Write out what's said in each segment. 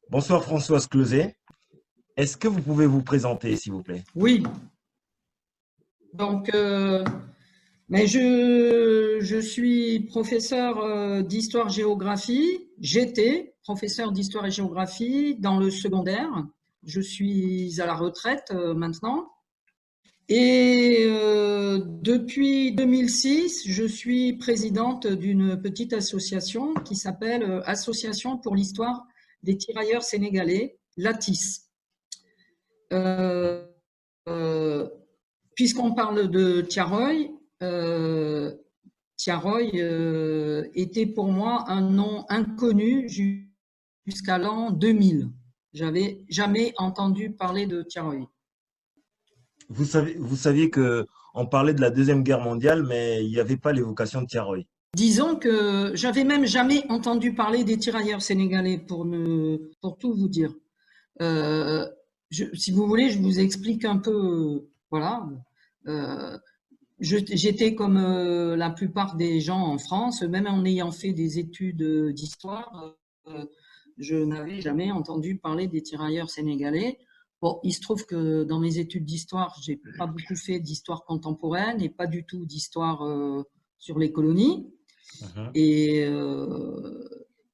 Bonsoir Françoise Closet. Est-ce que vous pouvez vous présenter, s'il vous plaît? Oui, donc, mais je suis professeur d'histoire-géographie. J'étais professeur d'histoire et géographie dans le secondaire. Je suis à la retraite maintenant. Et depuis 2006, je suis présidente d'une petite association qui s'appelle Association pour l'histoire des tirailleurs sénégalais, l'ATIS. Euh, euh, Puisqu'on parle de Tiaroy, Tiaroy était pour moi un nom inconnu jusqu'à l'an 2000. J'avais jamais entendu parler de Tiaroy. Vous saviez que on parlait de la Deuxième Guerre mondiale, mais il n'y avait pas l'évocation de Tiaroy. Disons que j'avais même jamais entendu parler des tirailleurs sénégalais pour tout vous dire. Euh, si vous voulez, je vous explique un peu. Voilà. Euh, J'étais comme la plupart des gens en France, même en ayant fait des études d'histoire, euh, je n'avais jamais entendu parler des tirailleurs sénégalais. Bon, il se trouve que dans mes études d'histoire, j'ai pas beaucoup fait d'histoire contemporaine et pas du tout d'histoire sur les colonies. Mhm. Et, euh,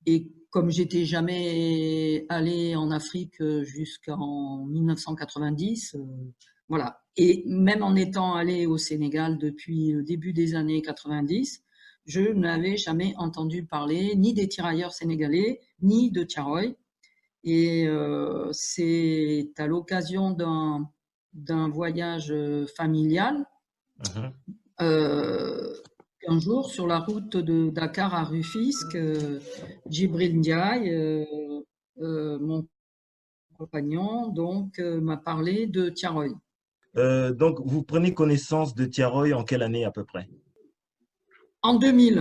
et comme j'étais jamais allé en Afrique jusqu'en 1990, voilà. Et même en étant allé au Sénégal depuis le début des années 90, je n'avais jamais entendu parler ni des tirailleurs sénégalais, ni de Tiaroy. Et c'est à l'occasion d'un voyage familial Mhm. euh, un jour, sur la route de Dakar à Rufisque, Djibril Ndiaye, mon compagnon, donc, m'a parlé de Tiaroy. Donc, vous prenez connaissance de Tiaroy en quelle année à peu près? En 2000,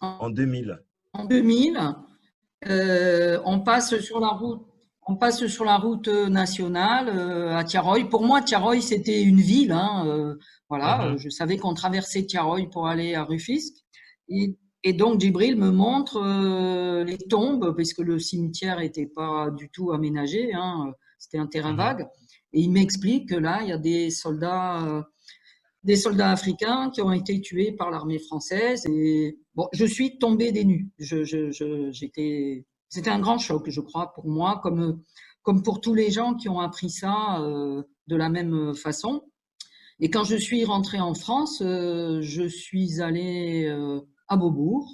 En 2000. en 2000, on passe sur la route. On passe sur la route nationale à Tiaroy. Pour moi, Tiaroy, c'était une ville. Hein, voilà, Mhm. je savais qu'on traversait Tiaroy pour aller à Rufisque. Et donc, Djibril me montre les tombes, puisque le cimetière n'était pas du tout aménagé. Hein, c'était un terrain Mhm. vague. Et il m'explique que là, il y a des soldats africains qui ont été tués par l'armée française. Et bon, je suis tombée des nues. C'était un grand choc, je crois, pour moi, comme pour tous les gens qui ont appris ça de la même façon. Et quand je suis rentrée en France, je suis allée à Beaubourg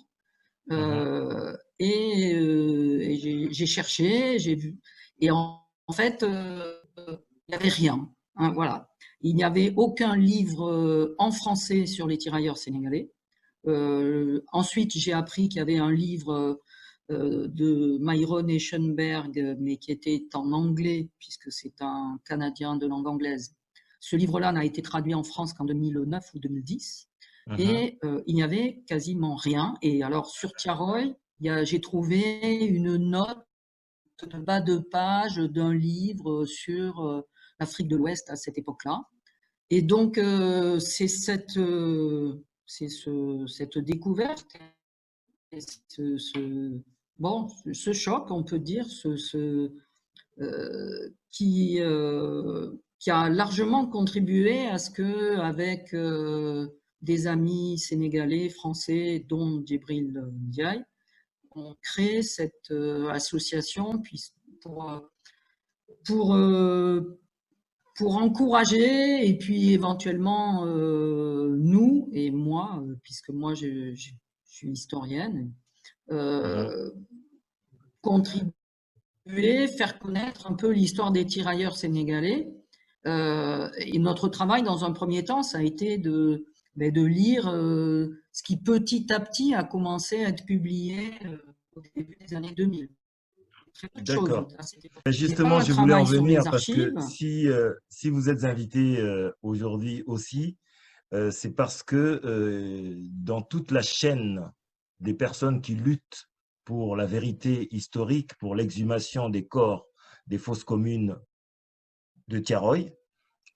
Mhm. et j'ai cherché, j'ai vu. Et en fait, il n'y avait rien. Hein, voilà. Il n'y avait aucun livre en français sur les tirailleurs sénégalais. Ensuite, j'ai appris qu'il y avait un livre de Myron Eschenberg, mais qui était en anglais, puisque c'est un Canadien de langue anglaise. Ce livre-là n'a été traduit en France qu'en 2009 ou 2010. Mhm. Et il n'y avait quasiment rien. Et alors, sur Tiaroy, j'ai trouvé une note de bas de page d'un livre sur l'Afrique de l'Ouest à cette époque-là. Et donc, cette découverte, bon, ce choc, on peut dire, qui a largement contribué à ce que, avec des amis sénégalais, français, dont Djibril Ndiaye, on crée cette association pour, euh, pour, euh, pour encourager et puis éventuellement nous et moi, puisque moi je suis historienne, Mhm. euh, contribuer, faire connaître un peu l'histoire des tirailleurs sénégalais. Et notre travail, dans un premier temps, ça a été de lire ce qui petit à petit a commencé à être publié au début des années 2000. Très peu de choses D'accord. à cette époque. Ben, Il n'y avait pas justement, un je voulais en travail sur venir les parce que archives. si vous êtes invité aujourd'hui aussi, c'est parce que dans toute la chaîne des personnes qui luttent pour la vérité historique, pour l'exhumation des corps des fosses communes de Tiaroy,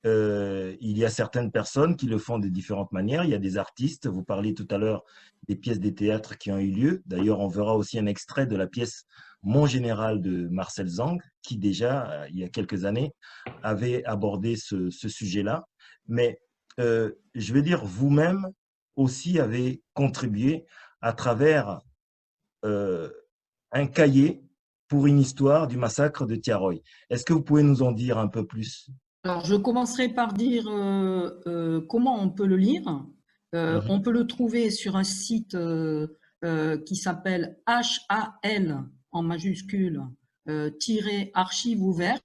il y a certaines personnes qui le font de différentes manières. Il y a des artistes. Vous parliez tout à l'heure des pièces des théâtres qui ont eu lieu. D'ailleurs, on verra aussi un extrait de la pièce Mon général de Marcel Zang, qui déjà, il y a quelques années, avait abordé ce sujet-là. Mais je veux dire, vous-même aussi avez contribué à travers euh, un cahier pour une histoire du massacre de Tiaroy. Est-ce que vous pouvez nous en dire un peu plus? Alors, je commencerai par dire comment on peut le lire. On Mhm, peut le trouver sur un site qui s'appelle HAL en majuscule archive ouverte.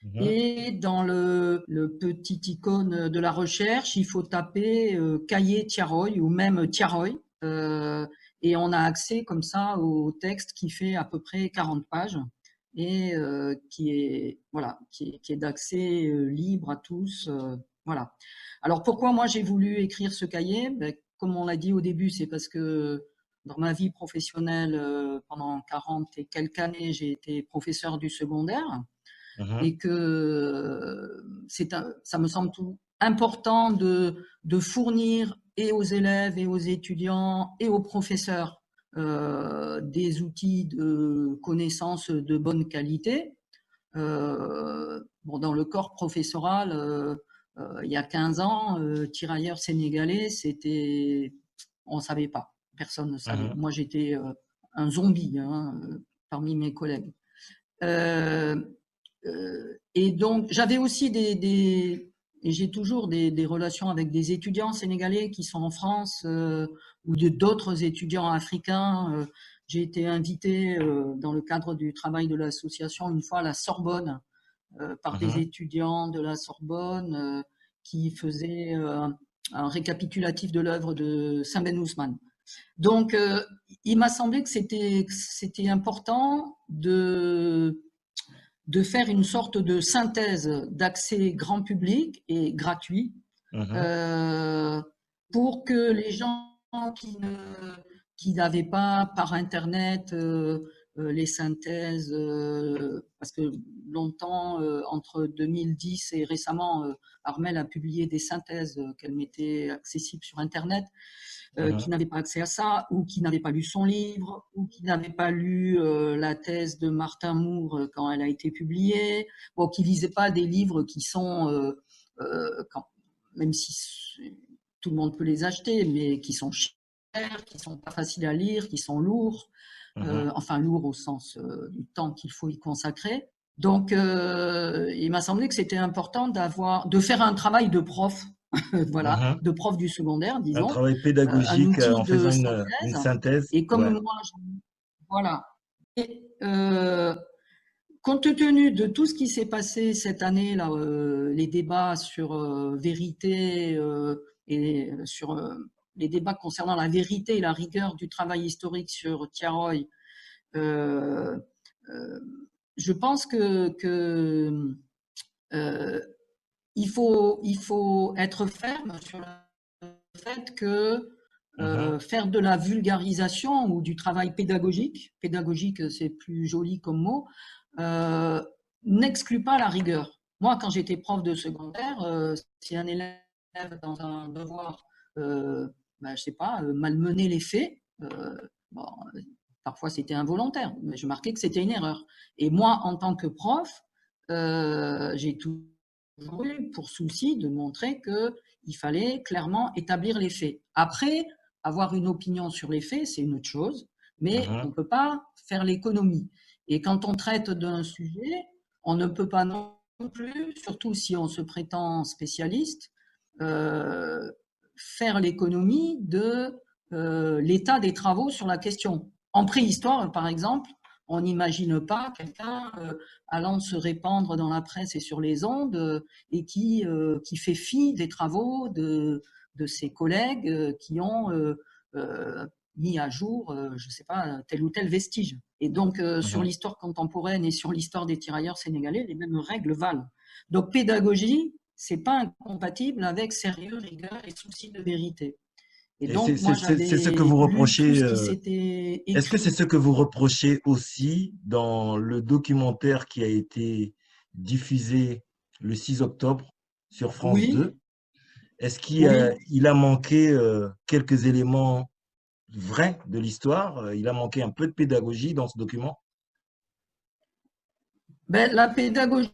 mhm, Et dans le petit icône de la recherche, il faut taper cahier Tiaroy ou même Tiaroy. Et on a accès comme ça au texte qui fait à peu près 40 pages et qui est voilà qui est d'accès libre à tous. Voilà. Alors pourquoi moi j'ai voulu écrire ce cahier? Ben, comme on l'a dit au début, c'est parce que dans ma vie professionnelle, pendant 40 et quelques années, j'ai été professeur du secondaire mhm, et que ça me semble tout important de fournir et aux élèves et aux étudiants et aux professeurs des outils de connaissances de bonne qualité. Bon, dans le corps professoral, il y a 15 ans, tirailleurs sénégalais, on ne savait pas, personne ne savait. mhm, Moi, j'étais un zombie hein, parmi mes collègues. Euh, et donc, j'avais aussi et j'ai toujours des relations avec des étudiants sénégalais qui sont en France ou d'autres étudiants africains. J'ai été invité dans le cadre du travail de l'association une fois à la Sorbonne par des mhm, étudiants de la Sorbonne qui faisaient un récapitulatif de l'œuvre de Saint-Ben Ousmane. Donc, il m'a semblé que c'était important de faire une sorte de synthèse d'accès grand public et gratuit mhm, euh, pour que les gens qui ne qui n'avaient pas par internet les synthèses parce que longtemps entre 2010 et récemment Armel a publié des synthèses qu'elle mettait accessibles sur internet qui mhm, n'avaient pas accès à ça, ou qui n'avaient pas lu son livre, ou qui n'avaient pas lu la thèse de Martin Moore quand elle a été publiée, ou qui lisaient pas des livres qui sont, même si tout le monde peut les acheter, mais qui sont chers, qui sont pas faciles à lire, qui sont lourds, mhm, enfin lourds au sens du temps qu'il faut y consacrer. Donc, il m'a semblé que c'était important de faire un travail de prof voilà, mhm. de prof du secondaire, Un disons, travail un pédagogique outil en de faisant une synthèse. synthèse. Et comme Ouais. moi, voilà. Et, compte tenu de tout ce qui s'est passé cette année, là, les débats sur vérité et sur les débats concernant la vérité et la rigueur du travail historique sur Tiaroy, euh, euh, je pense que euh, il faut être ferme sur le fait que Mhm, faire de la vulgarisation ou du travail pédagogique c'est plus joli comme mot, euh, n'exclut pas la rigueur. Moi, quand j'étais prof de secondaire, si un élève dans un devoir, ben, je sais pas, malmenait les faits, bon, parfois c'était involontaire, mais je marquais que c'était une erreur. Et moi, en tant que prof, j'ai toujours eu pour souci de montrer qu'il fallait clairement établir les faits. Après, avoir une opinion sur les faits, c'est une autre chose, mais on mhm, ne peut pas faire l'économie. Et quand on traite d'un sujet, on ne peut pas non plus, surtout si on se prétend spécialiste, euh, faire l'économie de l'état des travaux sur la question. En préhistoire, par exemple, on n'imagine pas quelqu'un allant se répandre dans la presse et sur les ondes et qui fait fi des travaux de ses collègues qui ont mis à jour, je ne sais pas, tel ou tel vestige. Et donc, sur mhm. l'histoire contemporaine et sur l'histoire des tirailleurs sénégalais, les mêmes règles valent. Donc, pédagogie, c'est pas incompatible avec sérieux, rigueur et souci de vérité. Et Et donc, moi, c'est ce que j'avais vous lu tout reprochez. ce qui s'était Est-ce que c'est écrit. ce que vous reprochez aussi dans le documentaire qui a été diffusé le 6 octobre sur France Oui, 2? Est-ce oui. il a manqué quelques éléments vrais de l'histoire? Il a manqué un peu de pédagogie dans ce document? Ben, la pédagogie,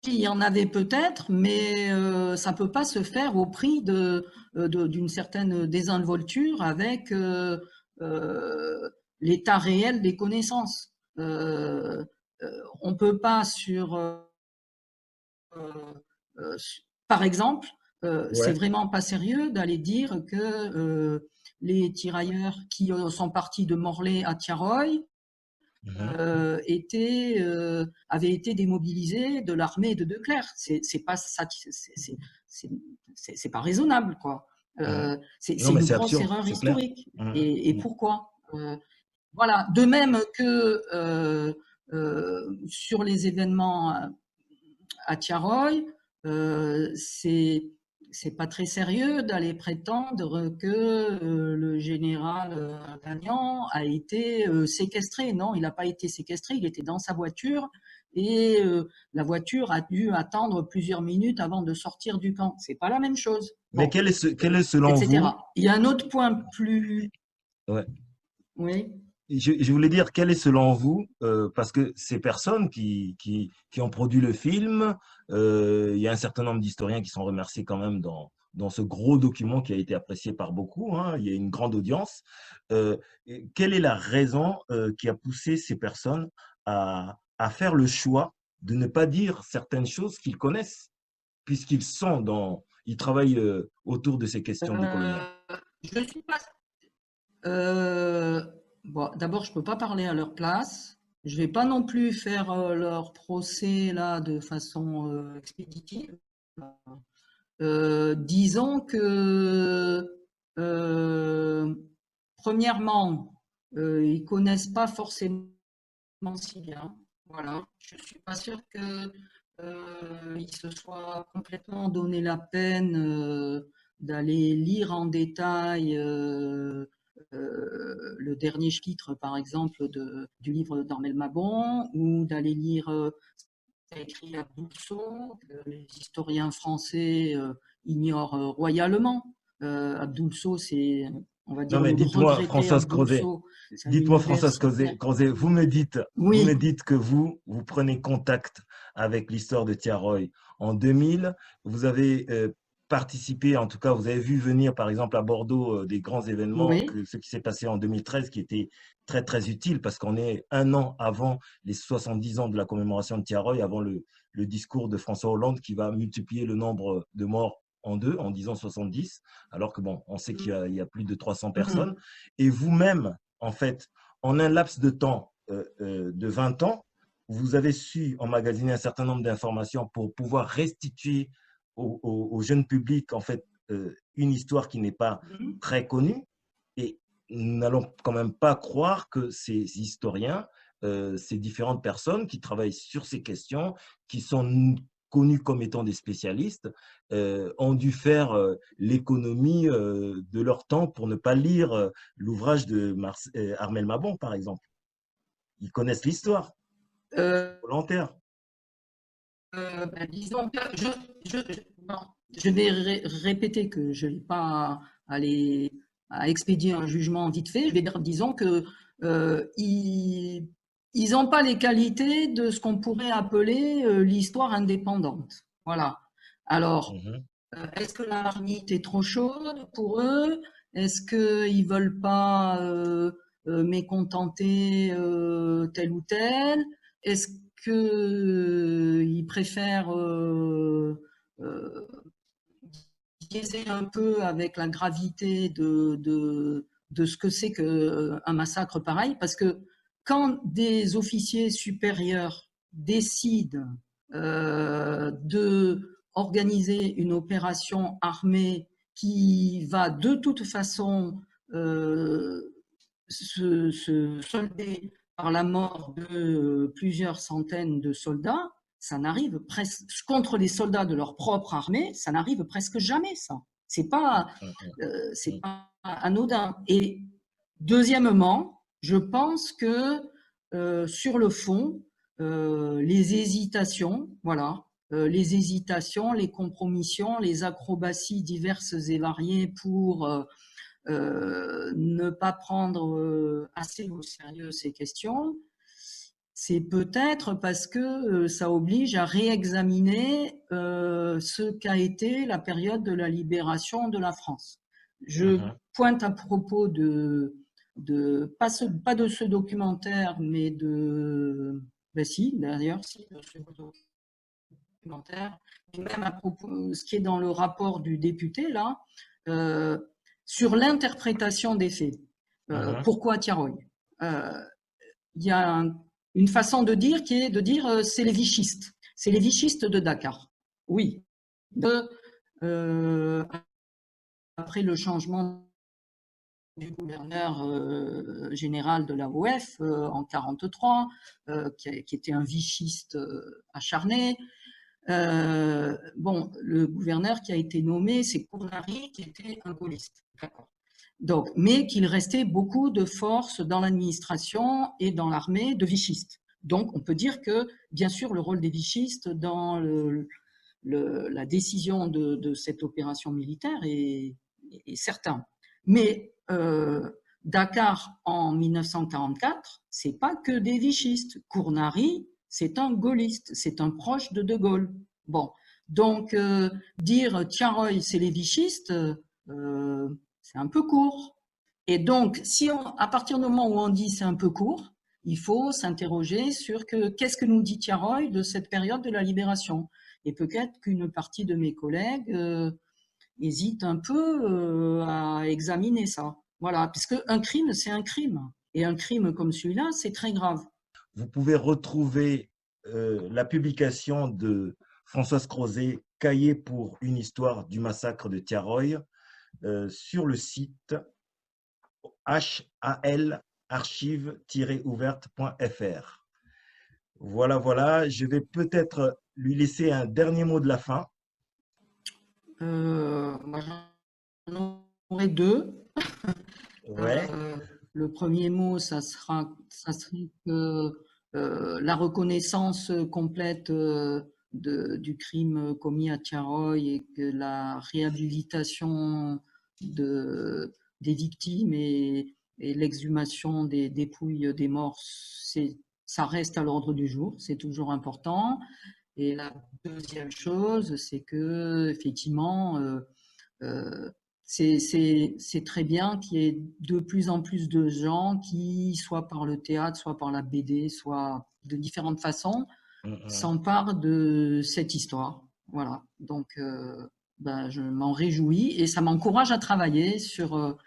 il y en avait peut-être, mais ça ne peut pas se faire au prix d'une certaine désinvolture avec l'état réel des connaissances. On ne peut pas euh, par exemple, c'est Ouais. vraiment pas sérieux d'aller dire que les tirailleurs qui sont partis de Morlaix à Tiaroy Mhm. avaient été démobilisés de l'armée de Declercq. C'est pas c'est pas raisonnable, quoi. Mhm. Non, C'est mais une c'est grosse absurde, erreur c'est clair. historique. Mhm. Et pourquoi voilà. De même que sur les événements à Tiaroy, c'est pas très sérieux d'aller prétendre que le général Gagnon a été séquestré. Non, il n'a pas été séquestré, il était dans sa voiture et la voiture a dû attendre plusieurs minutes avant de sortir du camp. C'est pas la même chose. Mais Bon, quel est selon vous, etc. Il y a un autre point plus. ouais, Oui. je voulais dire, quel est selon vous, parce que ces personnes qui ont produit le film, il y a un certain nombre d'historiens qui sont remerciés quand même dans ce gros document qui a été apprécié par beaucoup, hein, il y a une grande audience. Quelle est la raison qui a poussé ces personnes à faire le choix de ne pas dire certaines choses qu'ils connaissent, puisqu'ils sont ils travaillent autour de ces questions décoloniales? Euh, je suis pas. Euh, bon, d'abord, je peux pas parler à leur place. Je vais pas non plus faire leur procès là de façon expéditive. Disons que euh, premièrement, ils connaissent pas forcément si bien. Voilà. Je suis pas sûre que ils se soient complètement donné la peine d'aller lire en détail le dernier chapitre, par exemple, du livre d'Armel Mabon, ou d'aller lire ce qu'a écrit Abdoul que les historiens français ignorent royalement. Abdoul, c'est, on va Non, dire, mais le dites-moi, regretté Françoise Abdoul, Crozet, c'est un dites-moi, univers Françoise secret. Crozet, vous me Oui, dites que vous prenez contact avec l'histoire de Tiaroy en 2000. Vous avez participé, en tout cas, vous avez vu venir, par exemple, à Bordeaux, des grands événements, oui. ce qui s'est passé en 2013, qui était très, très utile, parce qu'on est un an avant les 70 ans de la commémoration de Tiaroy, avant le discours de François Hollande, qui va multiplier le nombre de morts en deux, en disant 70, alors que bon, on sait qu'il y a plus de 300 personnes. Mhm. Et vous-même, en fait, en un laps de temps de 20 ans, vous avez su emmagasiner un certain nombre d'informations pour pouvoir restituer au jeune public, en fait, une histoire qui n'est pas Mhm. très connue. Et nous n'allons quand même pas croire que ces historiens, ces différentes personnes qui travaillent sur ces questions, qui sont connus comme étant des spécialistes, ont dû faire l'économie de leur temps pour ne pas lire l'ouvrage de Armel Mabon, par exemple. Ils connaissent l'histoire Euh, volontaire. ben, disons que bon, je vais répéter que je ne vais pas aller à expédier un jugement vite fait. Je vais dire, disons que ils n'ont pas les qualités de ce qu'on pourrait appeler l'histoire indépendante. Voilà. Alors, Mhm. est-ce que la marmite est trop chaude pour eux? Est-ce qu'ils veulent pas mécontenter tel ou tel? Est-ce qu'ils préfèrent euh, biaiser un peu avec la gravité de ce que c'est qu'un massacre pareil? Parce que quand des officiers supérieurs décident de organiser une opération armée qui va de toute façon se solder par la mort de plusieurs centaines de soldats, ça n'arrive presque contre les soldats de leur propre armée, ça n'arrive presque jamais, ça. C'est pas anodin. Et deuxièmement, je pense que sur le fond, les hésitations, voilà, les hésitations, les compromissions, les acrobaties diverses et variées pour ne pas prendre assez au sérieux ces questions, c'est peut-être parce que ça oblige à réexaminer ce qu'a été la période de la libération de la France. Je Mhm, pointe à propos pas de ce documentaire, mais ben si, d'ailleurs, si, de ce documentaire, et même à propos, ce qui est dans le rapport du député, là, euh, sur l'interprétation des faits. mhm, Pourquoi Tiaroy? Il y a une façon de dire qui est de dire c'est les vichistes. C'est les vichistes de Dakar. Oui. Euh, Après le changement du gouverneur général de l'AOF en 1943, qui était un vichiste acharné. Bon, le gouverneur qui a été nommé, c'est Cournari, qui était un gaulliste. Donc, mais qu'il restait beaucoup de forces dans l'administration et dans l'armée de vichistes. Donc, on peut dire que, bien sûr, le rôle des vichistes dans la décision de cette opération militaire est certain. Mais Dakar en 1944, c'est pas que des vichistes. Cournari, c'est un gaulliste, c'est un proche de De Gaulle. Bon, donc dire Tiaroy, c'est les vichistes, c'est un peu court. Et donc, à partir du moment où on dit c'est un peu court, il faut s'interroger sur qu'est-ce que nous dit Tiaroy de cette période de la libération. Et peut-être qu'une partie de mes collègues hésite un peu à examiner ça. Voilà, puisque un crime, c'est un crime. Et un crime comme celui-là, c'est très grave. Vous pouvez retrouver la publication de Françoise Crozet, Cahiers pour une histoire du massacre de Tiaroy, sur le site halarchive-ouverte.fr. Voilà, voilà. Je vais peut-être lui laisser un dernier mot de la fin. Moi, j'en aurai deux. Ouais. Le premier mot, ça serait que la reconnaissance complète du crime commis à Tiaroy et que la réhabilitation des victimes et l'exhumation des dépouilles des morts, ça reste à l'ordre du jour, c'est toujours important. Et la deuxième chose, c'est que effectivement, euh, c'est très bien qu'il y ait de plus en plus de gens qui, soit par le théâtre, soit par la BD, soit de différentes façons, Mhm. s'emparent de cette histoire. Voilà. Donc, ben, je m'en réjouis et ça m'encourage à travailler sur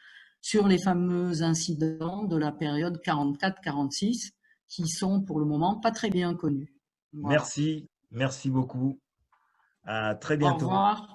les fameux incidents de la période 44-46 qui sont pour le moment pas très bien connus. Voilà. Merci, merci beaucoup. À très Au bientôt. revoir.